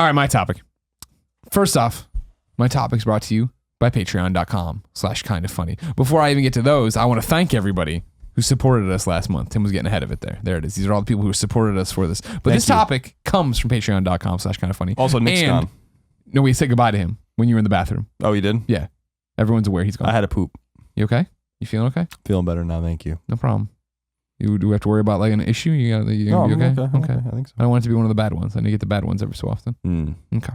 All right, my topic. First off, my topic's brought to you by patreon.com/kindoffunny. Before I even get to those, I want to thank everybody who supported us last month. Tim was getting ahead of it there. There it is. These are all the people who supported us for this. But this topic comes from patreon.com/kindoffunny. Also, Nick's gone. No, we said goodbye to him when you were in the bathroom. Oh, you did? Yeah. Everyone's aware he's gone. I had a poop. You okay? You feeling okay? Feeling better now, thank you. No problem. Do we have to worry about like an issue? You okay? Okay. I think so. I don't want it to be one of the bad ones. I need to get the bad ones every so often. Okay.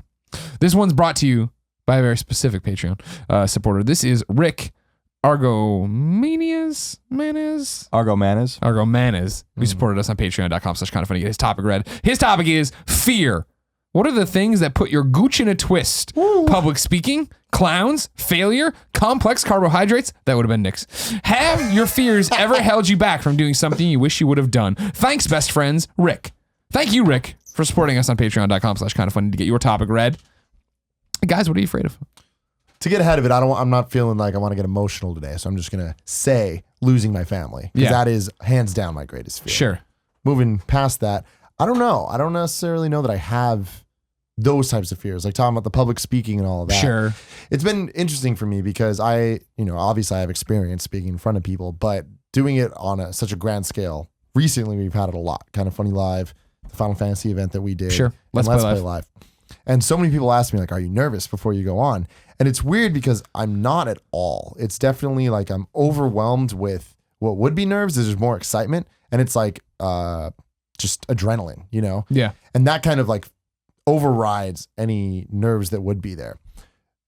This one's brought to you by a very specific Patreon supporter. This is Rick Argomanes, who supported us on patreon.com/kindoffunny. Get his topic read. His topic is fear. What are the things that put your gooch in a twist? Ooh. Public speaking, clowns, failure, complex carbohydrates. That would have been Nick's. Have your fears ever held you back from doing something you wish you would have done? Thanks, best friends, Rick. Thank you, Rick, for supporting us on patreon.com/kindoffunny to get your topic read. Guys, what are you afraid of? To get ahead of it, I'm not feeling like I want to get emotional today, so I'm just going to say losing my family. Because that is hands down my greatest fear. Sure. Moving past that, I don't know. I don't necessarily know that I have those types of fears, like talking about the public speaking and all of that. Sure. It's been interesting for me because obviously I have experience speaking in front of people, but doing it on such a grand scale, recently we've had it a lot. Kind of Funny Live, the Final Fantasy event that we did. Sure. Let's Play Live. And so many people ask me, like, are you nervous before you go on? And it's weird because I'm not at all. It's definitely like I'm overwhelmed with what would be nerves. There's more excitement. And it's like just adrenaline, you know? Yeah. And that kind of like overrides any nerves that would be there.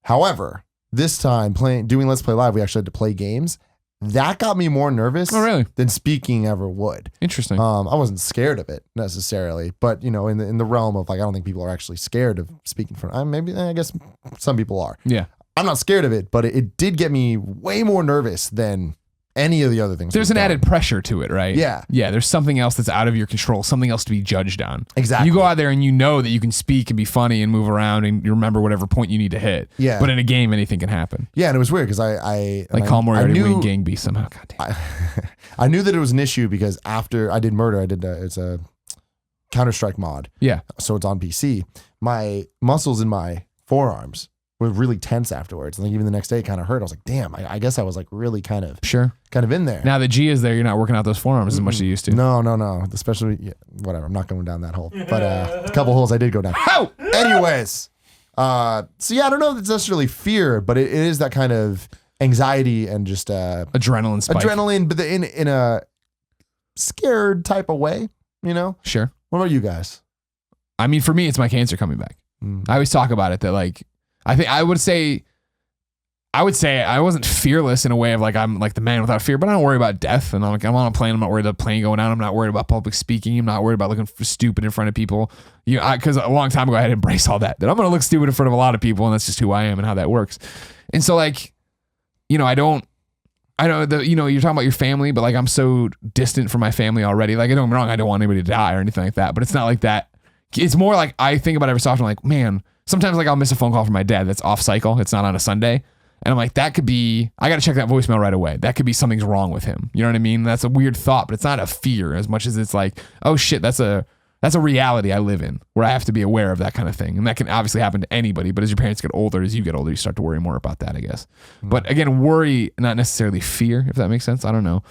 However, this time doing Let's Play Live, we actually had to play games. That got me more nervous than speaking ever would. Interesting. I wasn't scared of it necessarily, but in the realm of like, I don't think people are actually scared of speaking in front. I guess some people are. Yeah. I'm not scared of it, but it did get me way more nervous than any of the other things. There's an added pressure to it, right? Yeah. Yeah, there's something else that's out of your control, something else to be judged on. Exactly. You go out there and you know that you can speak and be funny and move around and you remember whatever point you need to hit. Yeah. But in a game, anything can happen. Yeah, and it was weird because I Colin Moriarty winning gang beast somehow. God damn. I knew that it was an issue because after I did Murder, it's a Counter-Strike mod. Yeah. So it's on PC. My muscles in my forearms were really tense afterwards. And like even the next day it kind of hurt. I was like, damn, I guess I was like really kind of in there. Now that G is there, you're not working out those forearms as much as you used to. No. Especially, whatever. I'm not going down that hole. But a couple holes I did go down. Oh! Anyways. So yeah, I don't know if it's necessarily fear, but it is that kind of anxiety and just adrenaline spike. Adrenaline, but in a scared type of way, you know? Sure. What about you guys? I mean, for me, it's my cancer coming back. I always talk about it that like, I would say I wasn't fearless in a way of like, I'm like the man without fear, but I don't worry about death. And I'm on a plane. I'm not worried about the plane going down. I'm not worried about public speaking. I'm not worried about looking stupid in front of people. Because a long time ago, I had to embrace all that I'm going to look stupid in front of a lot of people. And that's just who I am and how that works. And so like, I know you're talking about your family, but like I'm so distant from my family already. Like, don't get me wrong, I don't want anybody to die or anything like that, but it's not like that. It's more like I think about it every so often, like, man, sometimes like I'll miss a phone call from my dad that's off cycle. It's not on a Sunday. And I'm like, that could be, I got to check that voicemail right away. That could be something's wrong with him. You know what I mean? That's a weird thought, but it's not a fear as much as it's like, oh shit, that's a reality I live in where I have to be aware of that kind of thing. And that can obviously happen to anybody, but as your parents get older, as you get older, you start to worry more about that, I guess. But again, worry, not necessarily fear, if that makes sense. I don't know.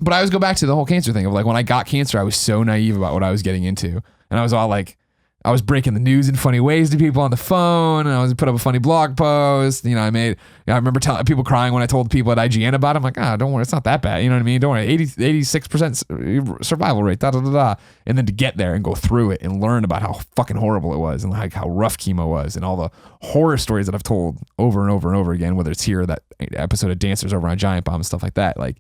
But I always go back to the whole cancer thing of like, when I got cancer, I was so naive about what I was getting into. And I was all like, I was breaking the news in funny ways to people on the phone, and I was put up a funny blog post. I remember telling people crying when I told people at IGN about it. I'm like, don't worry, it's not that bad. You know what I mean? Don't worry, 86% survival rate, And then to get there and go through it and learn about how fucking horrible it was and like how rough chemo was and all the horror stories that I've told over and over and over again, whether it's here or that episode of Dancers over on Giant Bomb and stuff like that. Like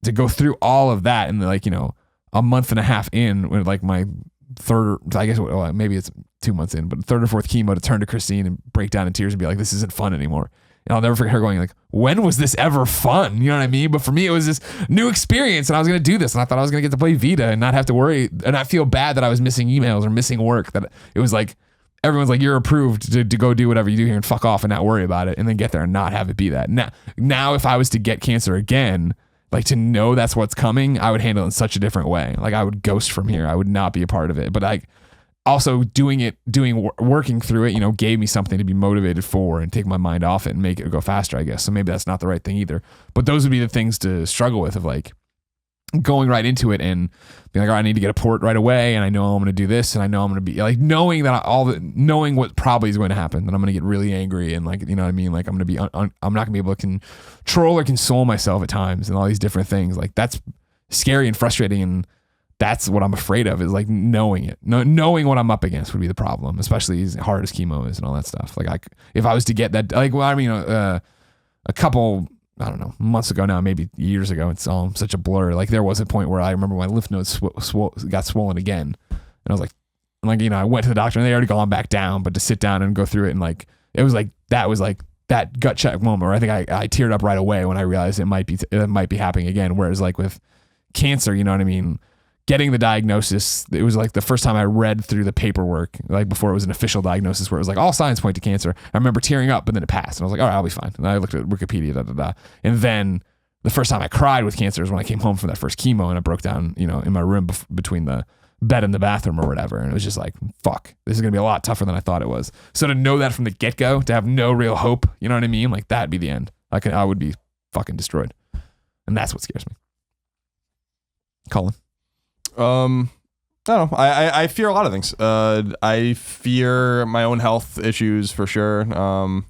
to go through all of that and like, a month and a half in when like my third, I guess maybe it's 2 months in, but third or fourth chemo to turn to Christine and break down in tears and be like, this isn't fun anymore. And I'll never forget her going like, when was this ever fun? You know what I mean? But for me, it was this new experience and I was going to do this and I thought I was going to get to play Vita and not have to worry and not feel bad that I was missing emails or missing work, that it was like, everyone's like, you're approved to go do whatever you do here and fuck off and not worry about it and then get there and not have it be that. Now if I was to get cancer again, like to know that's what's coming, I would handle it in such a different way. Like I would ghost from here. I would not be a part of it. But like also working through it, gave me something to be motivated for and take my mind off it and make it go faster, I guess. So maybe that's not the right thing either. But those would be the things to struggle with, of like going right into it and being like, all right, I need to get a port right away, and I know I'm going to do this, and I know I'm going to be like knowing what probably is going to happen, that I'm going to get really angry and like, you know what I mean? Like I'm going to be, I'm not going to be able to control or console myself at times and all these different things. Like that's scary and frustrating, and that's what I'm afraid of, is like knowing it. Knowing what I'm up against would be the problem, especially as hard as chemo is and all that stuff. Like if I was to get that, like, well, I mean, a couple, I don't know, months ago now, maybe years ago, it's all such a blur. Like there was a point where I remember my lymph nodes got swollen again. And I was like, I went to the doctor and they already gone back down, but to sit down and go through it, and like, it was like that gut check moment where I think I teared up right away when I realized it might be happening again. Whereas like with cancer, you know what I mean? Getting the diagnosis, it was like the first time I read through the paperwork, like before it was an official diagnosis, where it was like all signs point to cancer. I remember tearing up, but then it passed, and I was like, all right, I'll be fine. And I looked at Wikipedia, and then the first time I cried with cancer is when I came home from that first chemo, and I broke down, in my room between the bed and the bathroom or whatever, and it was just like, fuck, this is gonna be a lot tougher than I thought it was. So to know that from the get go, to have no real hope, you know what I mean? Like that'd be the end. I would be fucking destroyed, and that's what scares me. Colin. I don't know. I fear a lot of things. I fear my own health issues for sure. Not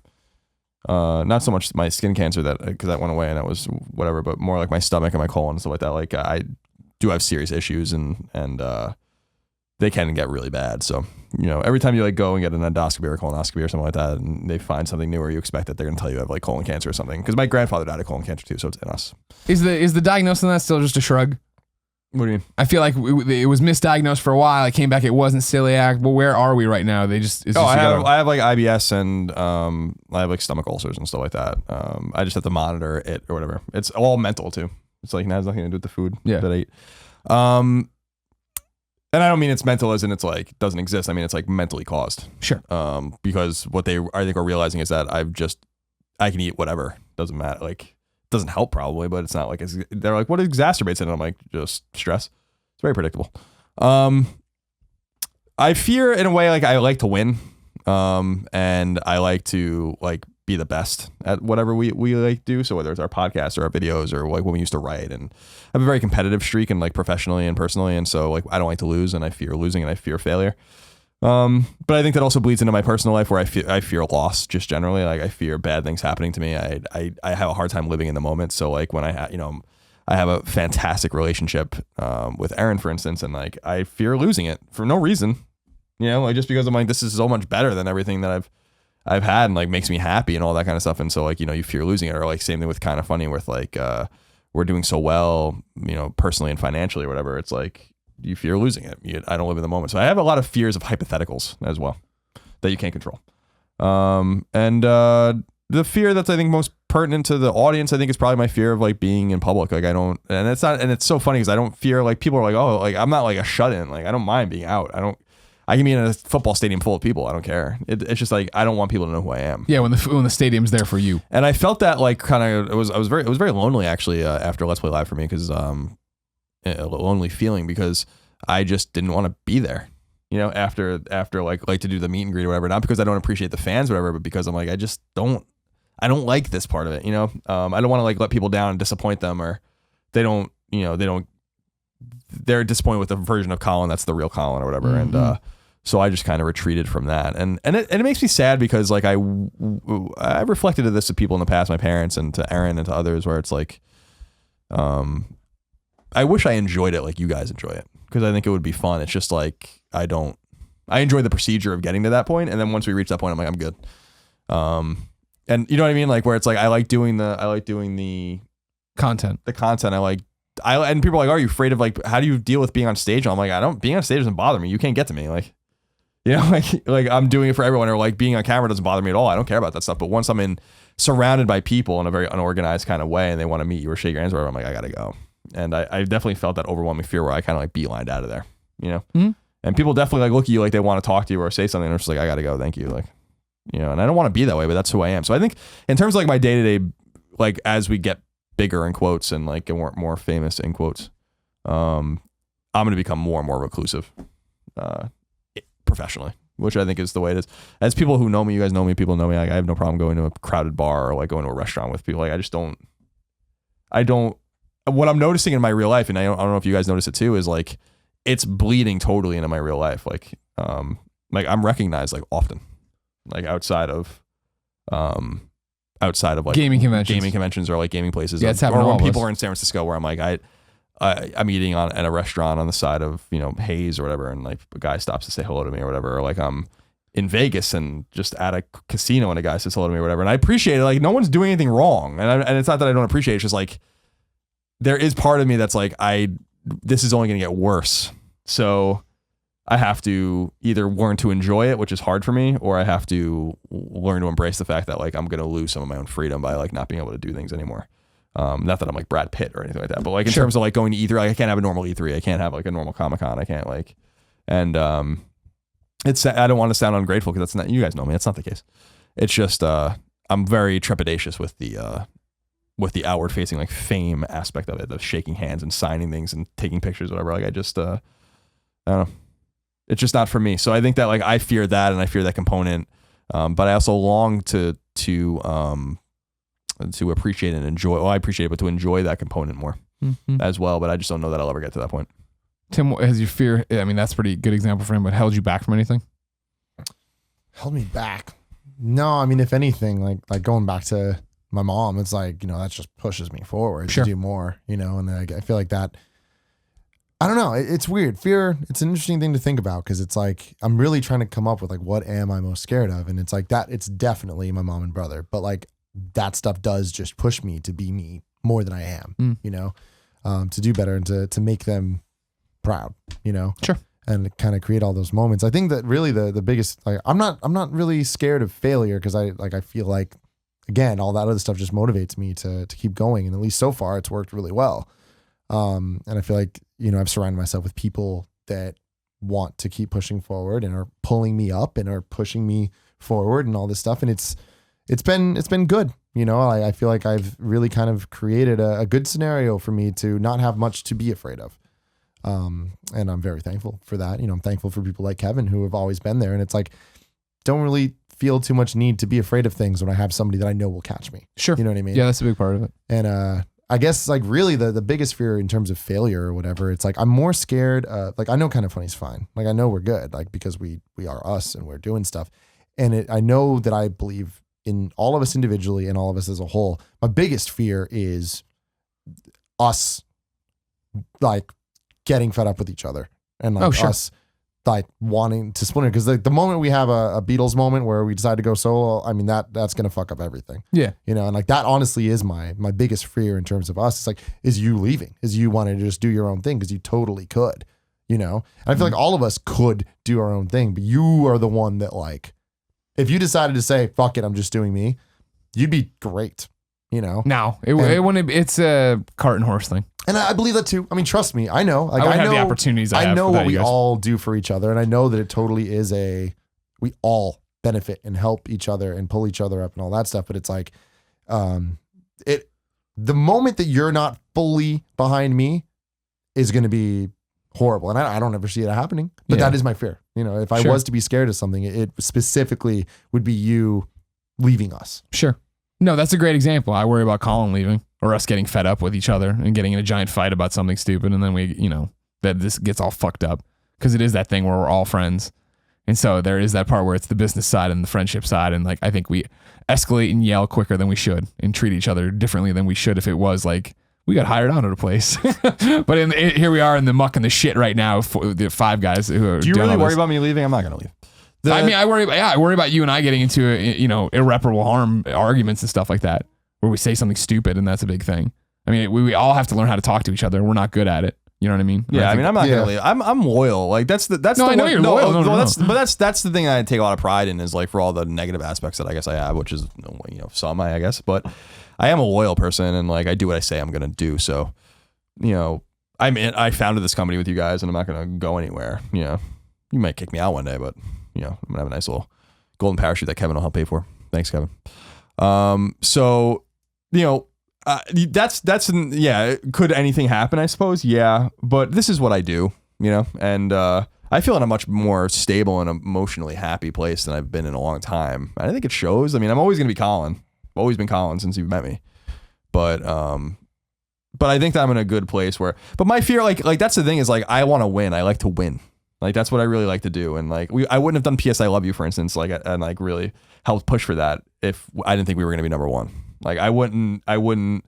so much my skin cancer because that went away and that was whatever, but more like my stomach and my colon and stuff like that. Like I do have serious issues and they can get really bad. So, every time you like go and get an endoscopy or a colonoscopy or something like that, and they find something new, or you expect that they're going to tell you have like colon cancer or something. Because my grandfather died of colon cancer too, so it's in us. Is the diagnosis on that still just a shrug? What do you mean? I feel like it was misdiagnosed for a while. It came back. It wasn't celiac. But where are we right now? I have like IBS and I have like stomach ulcers and stuff like that. I just have to monitor it or whatever. It's all mental too. It's like it has nothing to do with the food that I eat. And I don't mean it's mental as in it's like doesn't exist. I mean it's like mentally caused. Sure. Because what I think are realizing is that I can eat whatever. Doesn't matter. Like. Doesn't help probably, but it's not like they're like, what exacerbates it? And I'm like, just stress. It's very predictable. I fear in a way, like I like to win. And I like to like be the best at whatever we like do. So whether it's our podcast or our videos or like when we used to write, and I have a very competitive streak and like professionally and personally. And so like, I don't like to lose, and I fear losing and I fear failure. But I think that also bleeds into my personal life where I fear loss just generally. Like I fear bad things happening to me. I have a hard time living in the moment. So like when I have a fantastic relationship, with Erin, for instance, and like I fear losing it for no reason, like just because I'm like, this is so much better than everything that I've had and like makes me happy and all that kind of stuff. And so like, you fear losing it, or like same thing with Kind of Funny with like, we're doing so well, personally and financially or whatever. It's like, you fear losing it. I don't live in the moment. So I have a lot of fears of hypotheticals as well that you can't control. The fear that's I think most pertinent to the audience, I think, is probably my fear of like being in public. Like and it's so funny because I don't fear like people are like, oh, like I'm not like a shut-in. Like I don't mind being out. I can be in a football stadium full of people. I don't care. It's just like I don't want people to know who I am. Yeah, when the stadium's there for you. And I felt that like kind of it was very lonely actually after Let's Play Live for me, because a lonely feeling because I just didn't want to be there, after like to do the meet and greet or whatever. Not because I don't appreciate the fans or whatever, but because I'm like, I don't like this part of it, I don't want to like let people down and disappoint them, or they're disappointed with the version of Colin that's the real Colin or whatever. Mm-hmm. And so I just kind of retreated from that, and it makes me sad because like I've reflected to this to people in the past, my parents and to Erin and to others, where it's like, I wish I enjoyed it like you guys enjoy it, because I think it would be fun. It's just like I enjoy the procedure of getting to that point, and then once we reach that point, I'm like, I'm good. And you know what I mean? Like where it's like I like doing the content. And people are like, are you afraid of like how do you deal with being on stage? I'm like, being on stage doesn't bother me. You can't get to me. Like, like I'm doing it for everyone, or like being on camera doesn't bother me at all. I don't care about that stuff. But once I'm surrounded by people in a very unorganized kind of way, and they want to meet you or shake your hands or whatever, I'm like, I gotta go. And I definitely felt that overwhelming fear where I kind of like beelined out of there, Mm-hmm. And people definitely like look at you like they want to talk to you or say something, and I'm just like, I gotta go, thank you, like, and I don't want to be that way, but that's who I am. So I think in terms of like my day-to-day, like as we get bigger in quotes and like get more famous in quotes, I'm gonna become more and more reclusive, professionally, which I think is the way it is. As people who know me, you guys know me, people know me, like, I have no problem going to a crowded bar or like going to a restaurant with people. Like I don't, what I'm noticing in my real life, and I don't know if you guys notice it too, is like, it's bleeding totally into my real life. Like I'm recognized like often, like outside of like gaming conventions or like gaming places. Yeah, it's happening. Or when to all of people us. are in San Francisco where I'm like, I'm eating at a restaurant on the side of, Hayes or whatever, and like a guy stops to say hello to me or whatever, or like I'm in Vegas and just at a casino and a guy says hello to me or whatever, and I appreciate it. Like, no one's doing anything wrong, and it's not that I don't appreciate it. It's just like there is part of me that's like, this is only going to get worse, so I have to either learn to enjoy it, which is hard for me, or I have to learn to embrace the fact that like I'm going to lose some of my own freedom by like not being able to do things anymore. Not that I'm like Brad Pitt or anything like that, but like in terms of like going to E3, like I can't have a normal E3. I can't have like a normal Comic-Con. I can't like, and I don't want to sound ungrateful because that's not, you guys know me. That's not the case. It's just, I'm very trepidatious with the outward facing like fame aspect of it, the shaking hands and signing things and taking pictures, whatever. Like I just, I don't know. It's just not for me. So I think that like I fear that, and I fear that component. But I also long to appreciate and enjoy. Well, I appreciate it, but to enjoy that component more as well. But I just don't know that I'll ever get to that point. Tim, has your fear? I mean, that's a pretty good example for him. But held you back from anything? Held me back? No, I mean, if anything, like going back to my mom, it's like, that just pushes me forward to do more. And I feel like that. I don't know. It's weird. Fear, it's an interesting thing to think about, because it's like I'm really trying to come up with like, what am I most scared of? And it's like that. It's definitely my mom and brother. But like that stuff does just push me to be me more than I am, to do better and to make them proud, Sure. And kind of create all those moments. I think that really the biggest, like, I'm not really scared of failure, because I feel like, again, all that other stuff just motivates me to keep going. And at least so far it's worked really well. And I feel like, I've surrounded myself with people that want to keep pushing forward and are pulling me up and are pushing me forward and all this stuff. And it's been good. I feel like I've really kind of created a good scenario for me to not have much to be afraid of. And I'm very thankful for that. I'm thankful for people like Kevin who have always been there. And it's like, don't really feel too much need to be afraid of things when I have somebody that I know will catch me. Sure. You know what I mean? Yeah, that's a big part of it. And, I guess like really the biggest fear in terms of failure or whatever, it's like I'm more scared. Like I know Kind of Funny's fine. Like I know we're good, like because we are us and we're doing stuff. And I know that I believe in all of us individually and all of us as a whole. My biggest fear is us like getting fed up with each other and like us like wanting to splinter. Because like the moment we have a Beatles moment where we decide to go solo, I mean that's gonna fuck up everything. Yeah. And like that honestly is my biggest fear in terms of us. It's like, is you leaving? Is you wanting to just do your own thing? Because you totally could, And I feel like all of us could do our own thing, but you are the one that like, if you decided to say, fuck it, I'm just doing me, you'd be great, No, it wouldn't. It's a cart and horse thing. And I believe that too. I mean, trust me, I know. Like, I have the opportunities I know what we guys. all do for each other, and I know that it totally is we all benefit and help each other and pull each other up and all that stuff. But it's like, the moment that you're not fully behind me is going to be horrible, and I don't ever see it happening. But that is my fear. If I was to be scared of something, it specifically would be you leaving us. Sure. No, that's a great example. I worry about Colin leaving or us getting fed up with each other and getting in a giant fight about something stupid. And then we, that this gets all fucked up, because it is that thing where we're all friends. And so there is that part where it's the business side and the friendship side. And like, I think we escalate and yell quicker than we should and treat each other differently than we should if it was like, we got hired out at a place. But here we are in the muck and the shit right now. The five guys who are. Do you really worry about me leaving? I'm not going to leave. I worry about you and I getting into irreparable harm arguments and stuff like that, where we say something stupid, and that's a big thing. I mean, we all have to learn how to talk to each other. We're not good at it. You know what I mean? Yeah, I'm not gonna leave. I'm loyal. Like that's the I know you're loyal. No. That's the thing that I take a lot of pride in, is like for all the negative aspects that I guess I have, which is some I guess, but I am a loyal person, and like I do what I say I'm gonna do. So, I founded this company with you guys, and I'm not gonna go anywhere. You might kick me out one day, but I'm gonna have a nice little golden parachute that Kevin will help pay for. Thanks, Kevin. Could anything happen? I suppose, yeah. But this is what I do, and I I feel in a much more stable and emotionally happy place than I've been in a long time. And I think it shows. I mean, I'm always going to be Colin. I've always been Colin since you've met me. But I think that I'm in a good place where, but my fear, like that's the thing is like, I want to win. I like to win. Like, that's what I really like to do. And like, I wouldn't have done PS I Love You, for instance, like, and like really helped push for that if I didn't think we were going to be number one. Like, I wouldn't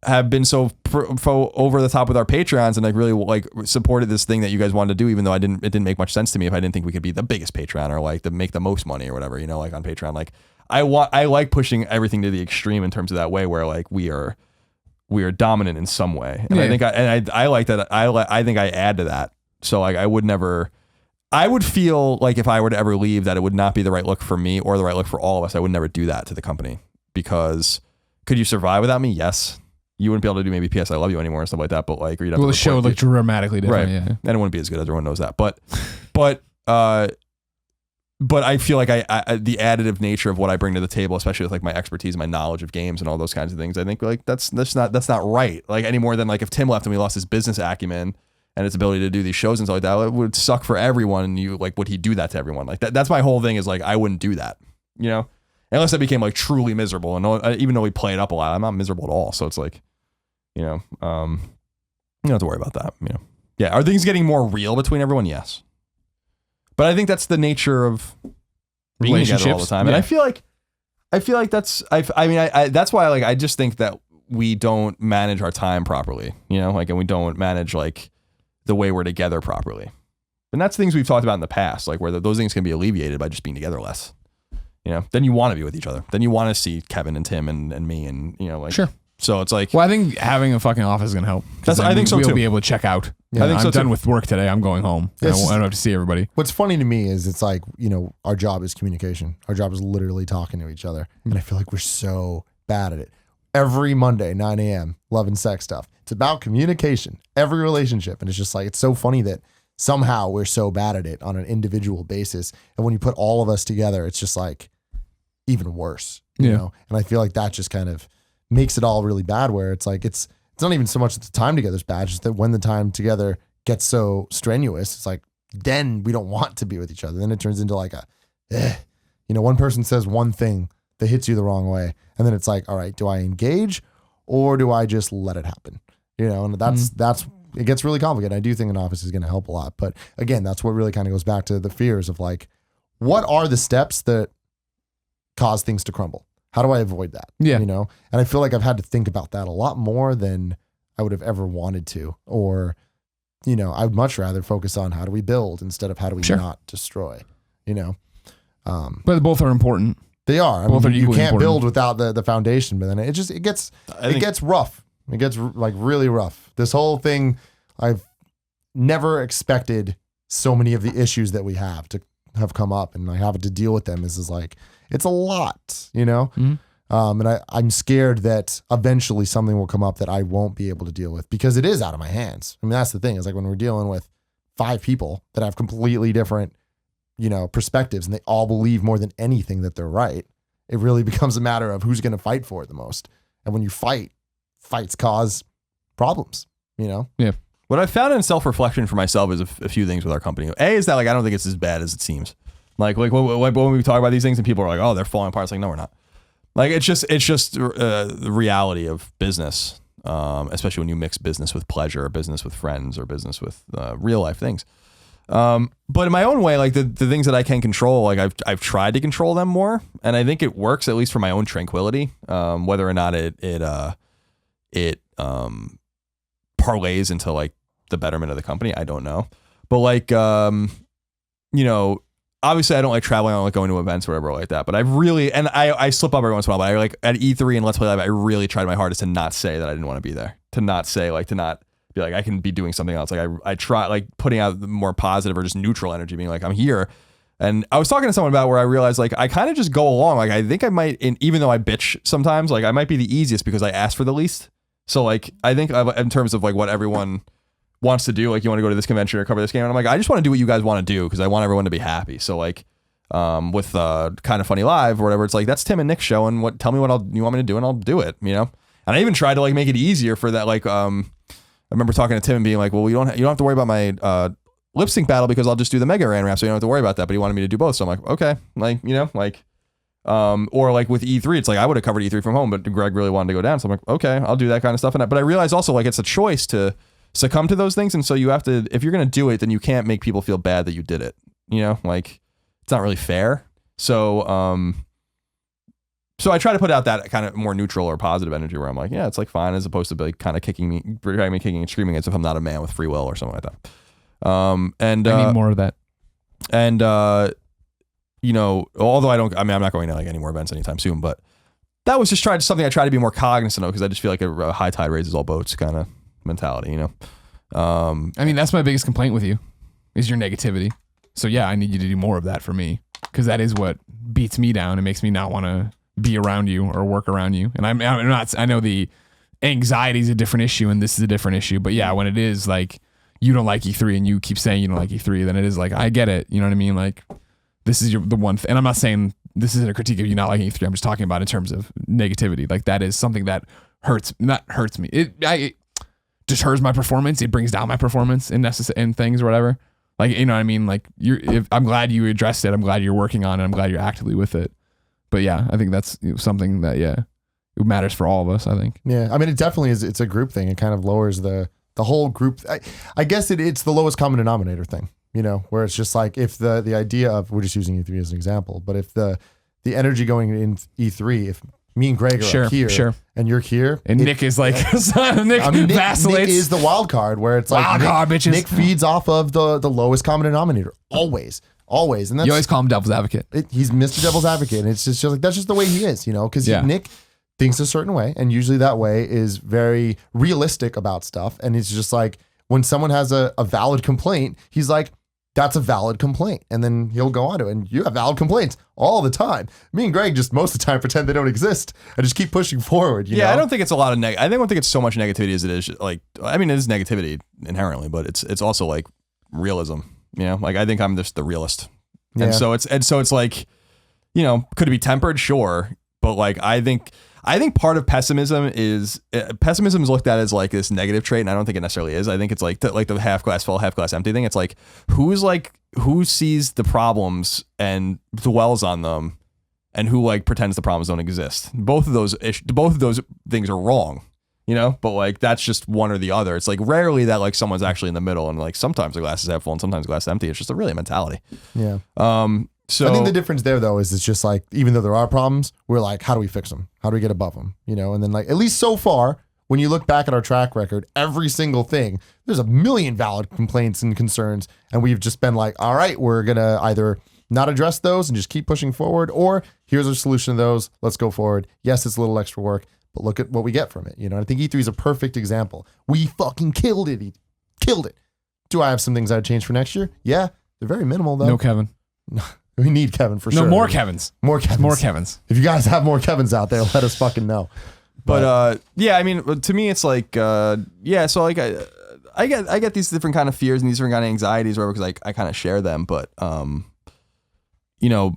have been so over the top with our Patreons and like really like supported this thing that you guys wanted to do, even though it didn't make much sense to me if I didn't think we could be the biggest Patreon or like to make the most money or whatever, you know, like on Patreon. Like, I like pushing everything to the extreme in terms of that way where like we are dominant in some way. And I think I like that. I think I add to that. So like, I would feel like if I were to ever leave that it would not be the right look for me or the right look for all of us. I would never do that to the company, because could you survive without me? Yes. You wouldn't be able to do maybe PS I Love You anymore and stuff like that, but like, you'd have the show would look dramatically different. Right. Yeah. And it wouldn't be as good. Everyone knows that. But I feel like I the additive nature of what I bring to the table, especially with like my expertise, my knowledge of games and all those kinds of things, I think like that's not right. Like, any more than like if Tim left and we lost his business acumen and his ability to do these shows and stuff like that, it would suck for everyone. And you like, would he do that to everyone? Like that's my whole thing is like, I wouldn't do that, you know, unless I became like truly miserable. And even though we play it up a lot, I'm not miserable at all. So it's like, you know, you don't have to worry about that. You know, yeah. Are things getting more real between everyone? Yes. But I think that's the nature of being together all the time. And I feel like that's, that's why like, I just think that we don't manage our time properly, you know, like, and we don't manage like the way we're together properly. And that's things we've talked about in the past, like where those things can be alleviated by just being together less, you know, then you want to be with each other. Then you want to see Kevin and Tim and me and, you know, like, sure. So it's like, well, I think having a fucking office is going to help. I think so we'll too. Be able to check out. Yeah, I think I'm done with work today. I'm going home. I don't have to see everybody. What's funny to me is it's like, you know, our job is communication. Our job is literally talking to each other. And I feel like we're so bad at it. Every Monday, 9 a.m., love and sex stuff. It's about communication, every relationship. And it's just like, it's so funny that somehow we're so bad at it on an individual basis. And when you put all of us together, it's just like even worse, you know? And I feel like that just kind of makes it all really bad, where it's like, it's not even so much that the time together is bad, just that when the time together gets so strenuous, it's like, then we don't want to be with each other. Then it turns into like you know, one person says one thing that hits you the wrong way. And then it's like, all right, do I engage or do I just let it happen? You know, and that's, it gets really complicated. I do think an office is going to help a lot. But again, that's what really kind of goes back to the fears of like, what are the steps that cause things to crumble? How do I avoid that? Yeah. You know, and I feel like I've had to think about that a lot more than I would have ever wanted to, or, you know, I would much rather focus on how do we build instead of how do we not destroy, you know? But both are important. They are. I Both mean, are you equally can't important. build without the foundation, but then it gets rough. It gets like really rough. This whole thing, I've never expected so many of the issues that we have to have come up, and I have to deal with them is like, it's a lot, you know? Mm-hmm. And I'm scared that eventually something will come up that I won't be able to deal with because it is out of my hands. I mean, that's the thing. It's like when we're dealing with 5 people that have completely different, you know, perspectives, and they all believe more than anything that they're right. It really becomes a matter of who's going to fight for it the most. And when you fights cause problems, you know? Yeah. What I've found in self-reflection for myself is a few things with our company. A is that like, I don't think it's as bad as it seems. Like when we talk about these things and people are like, oh, they're falling apart. It's like, no, we're not. Like, it's just the reality of business, especially when you mix business with pleasure, or business with friends, or business with real life things. But in my own way, like the things that I can control, like I've tried to control them more, and I think it works, at least for my own tranquility. Whether or not it parlays into like the betterment of the company, I don't know. But like, you know, obviously I don't like traveling. I don't like going to events or whatever like that. But I've really, and I slip up every once in a while, but I like at E3 and Let's Play Live, I really tried my hardest to not say that I didn't want to be there. To not say, like, to not be like, I can be doing something else. Like I try like putting out the more positive or just neutral energy, being like, I'm here. And I was talking to someone about where I realized like I kind of just go along. Like I think I might, even though I bitch sometimes, like I might be the easiest because I ask for the least. So like, I think in terms of like what everyone wants to do, like you want to go to this convention or cover this game, and I'm like, I just want to do what you guys want to do because I want everyone to be happy. So like, with Kind of Funny Live or whatever, it's like that's Tim and Nick's show, and tell me what you want me to do, and I'll do it. You know, and I even tried to like make it easier for that. Like, I remember talking to Tim and being like, well, you don't have to worry about my lip sync battle because I'll just do the Mega Ran rap, so you don't have to worry about that. But he wanted me to do both, so I'm like, okay, like, you know, like, or like with E3, it's like I would have covered E3 from home, but Greg really wanted to go down, so I'm like, okay, I'll do that kind of stuff. But I realize also like it's a choice to succumb to those things, and so you have to, if you're gonna do it, then you can't make people feel bad that you did it. You know, like it's not really fair. So, so I try to put out that kind of more neutral or positive energy where I'm like, yeah, it's like fine, as opposed to like kind of kicking and screaming as if I'm not a man with free will or something like that. And I need more of that. And you know, although I'm not going to like any more events anytime soon, but that was just something I try to be more cognizant of because I just feel like a high tide raises all boats kind of mentality, you know. I mean, that's my biggest complaint with you is your negativity. So yeah, I need you to do more of that for me because that is what beats me down and makes me not want to be around you or work around you. And I'm not, I know the anxiety is a different issue and this is a different issue, but yeah, when it is like you don't like E3 and you keep saying you don't like E3, then it is like, I get it. You know what I mean? Like this is the one and I'm not saying this isn't a critique of you not liking E3. I'm just talking about in terms of negativity. Like that is something that hurts me. It just hurts my performance. It brings down my performance in things or whatever. Like, you know what I mean? Like I'm glad you addressed it. I'm glad you're working on it. I'm glad you're actively with it. But yeah, I think that's something that, yeah, it matters for all of us, I think. Yeah. I mean, it definitely is. It's a group thing. It kind of lowers the whole group. I guess it's the lowest common denominator thing, you know, where it's just like if the idea of, we're just using E3 as an example, but if the energy going in E3, if me and Greg are up here and you're here. And Nick is like, Nick vacillates. Nick is the wild card where it's like, wild card, bitches. Nick feeds off of the lowest common denominator. Always. And that's, you always call him devil's advocate. He's Mr. Devil's Advocate. And it's just like, that's just the way he is, you know, because Nick thinks a certain way. And usually that way is very realistic about stuff. And it's just like, when someone has a valid complaint, he's like, that's a valid complaint. And then he'll go on to it. And you have valid complaints all the time. Me and Greg just most of the time pretend they don't exist and just keep pushing forward. You know? I don't think it's a lot of I don't think it's so much negativity as it is like, I mean, it is negativity inherently, but it's also like realism. You know, like I think I'm just the realist. Yeah. And so it's like, you know, could it be tempered? Sure. But like, I think part of pessimism is looked at as like this negative trait. And I don't think it necessarily is. I think it's like the half glass full, half glass empty thing. It's like, who sees the problems and dwells on them and who like pretends the problems don't exist. Both of those things are wrong. You know, but like that's just one or the other. It's like rarely that like someone's actually in the middle, and like sometimes the glass is half full and sometimes the glass is empty. It's just a really mentality. Yeah. So I think the difference there though is it's just like, even though there are problems, we're like, how do we fix them? How do we get above them? You know, and then like at least so far, when you look back at our track record, every single thing, there's a million valid complaints and concerns, and we've just been like, all right, we're gonna either not address those and just keep pushing forward, or here's a solution to those. Let's go forward. Yes, it's a little extra work, but look at what we get from it. You know, I think E3 is a perfect example. We fucking killed it. Killed it. Do I have some things I'd change for next year? Yeah. They're very minimal though. No Kevin. We need Kevin for sure. No, more Kevins. More Kevins. If you guys have more Kevins out there, let us fucking know. But yeah, I mean, to me, it's like, yeah, so like I get these different kind of fears and these different kind of anxieties or whatever, because I kind of share them. But, you know,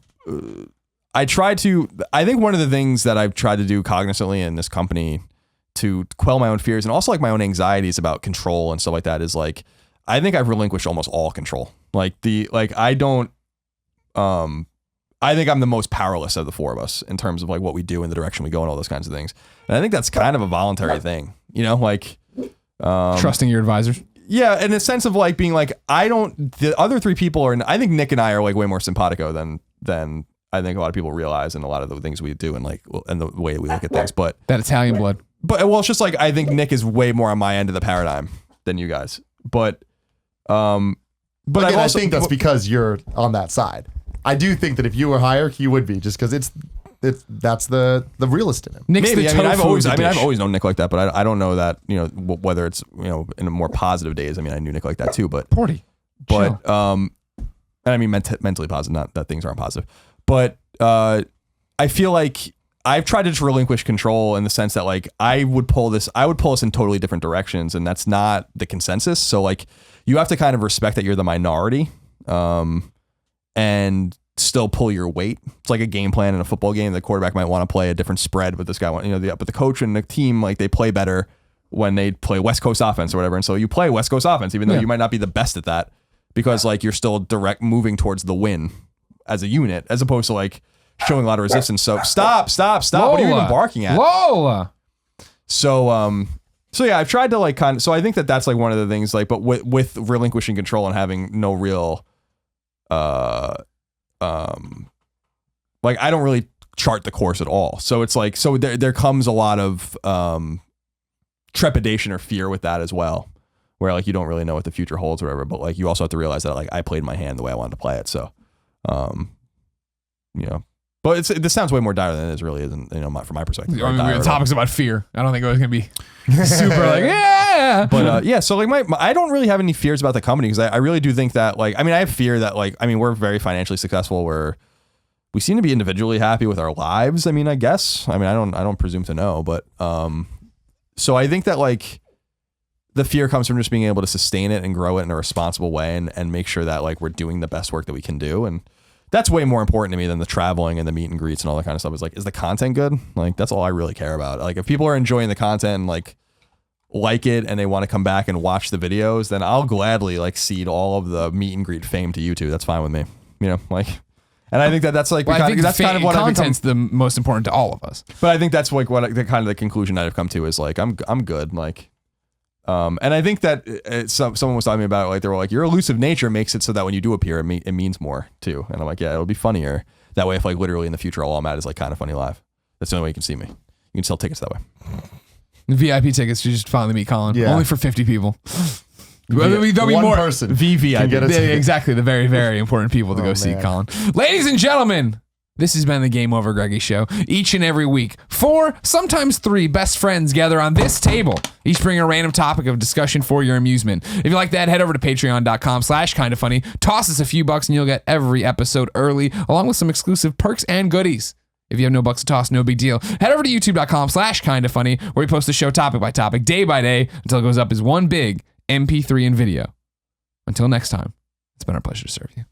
I think one of the things that I've tried to do cognizantly in this company to quell my own fears and also like my own anxieties about control and stuff like that is like, I think I've relinquished almost all control. I think I'm the most powerless of the four of us in terms of like what we do and the direction we go and all those kinds of things. And I think that's kind of a voluntary thing, you know, like, trusting your advisors. Yeah. In a sense of like being like, the other three people I think Nick and I are like way more simpatico than I think a lot of people realize in a lot of the things we do and like, and the way we look at things, but that Italian blood. But well, it's just like, I think Nick is way more on my end of the paradigm than you guys. But again, I think that's because you're on that side. I do think that if you were higher, he would be, just because that's the realist in him. Nick's Maybe. the I've always known Nick like that, but I don't know that, you know, whether it's, you know, in the more positive days. I mean, I knew Nick like that too, but Porty. But and I mean mentally positive, not that things aren't positive. But I feel like I've tried to just relinquish control in the sense that like I would pull us in totally different directions, and that's not the consensus. So like you have to kind of respect that you're the minority, and still pull your weight. It's like a game plan in a football game. The quarterback might want to play a different spread, but this guy but the coach and the team, like they play better when they play West Coast offense or whatever. And so you play West Coast offense, even though you might not be the best at that. because like you're still direct moving towards the win as a unit, as opposed to like showing a lot of resistance. So stop. Whoa, What are you even barking at? Whoa. So yeah, I've tried to like so I think that's like one of the things, like, but with relinquishing control and having no real, like I don't really chart the course at all. So it's like, so there comes a lot of, trepidation or fear with that as well, where like you don't really know what the future holds or whatever, but like you also have to realize that like I played my hand the way I wanted to play it. So, but this sounds way more dire than it is really, isn't, from my perspective. The topic's about fear. I don't think it was gonna be super like yeah. But yeah, so like I don't really have any fears about the company, because I really do think that like, I mean, I have fear that like, I mean, we're very financially successful, we seem to be individually happy with our lives. I mean, I guess, I don't presume to know, but so I think that like the fear comes from just being able to sustain it and grow it in a responsible way, and make sure that like we're doing the best work that we can do. And that's way more important to me than the traveling and the meet and greets and all that kind of stuff. Is like, is the content good? Like, that's all I really care about. Like, if people are enjoying the content and like it and they want to come back and watch the videos, then I'll gladly like cede all of the meet and greet fame to YouTube. That's fine with me. Like, and I think that's like, well, I think that's kind of what content's the most important to all of us. But I think that's like what the kind of the conclusion I've come to is like, I'm good. Like, and I think that someone was talking to me about it, like they were like, your elusive nature makes it so that when you do appear, it means more too. And I'm like, yeah, it'll be funnier that way. If like literally in the future, all I'm at is like Kind of Funny live. That's the only way you can see me. You can sell tickets that way. VIP tickets to just finally meet Colin. Yeah. Only for 50 people. There'll be one more person VVIP. can get a ticket. Exactly, the very, very important people to go see Colin. Ladies and gentlemen, this has been the Game Over Greggy Show. Each and every week, 4, sometimes 3 best friends gather on this table, each bring a random topic of discussion for your amusement. If you like that, head over to patreon.com/kindafunny. Toss us a few bucks and you'll get every episode early, along with some exclusive perks and goodies. If you have no bucks to toss, no big deal. Head over to youtube.com/kindafunny, where we post the show topic by topic, day by day, until it goes up as one big MP3 and video. Until next time, it's been our pleasure to serve you.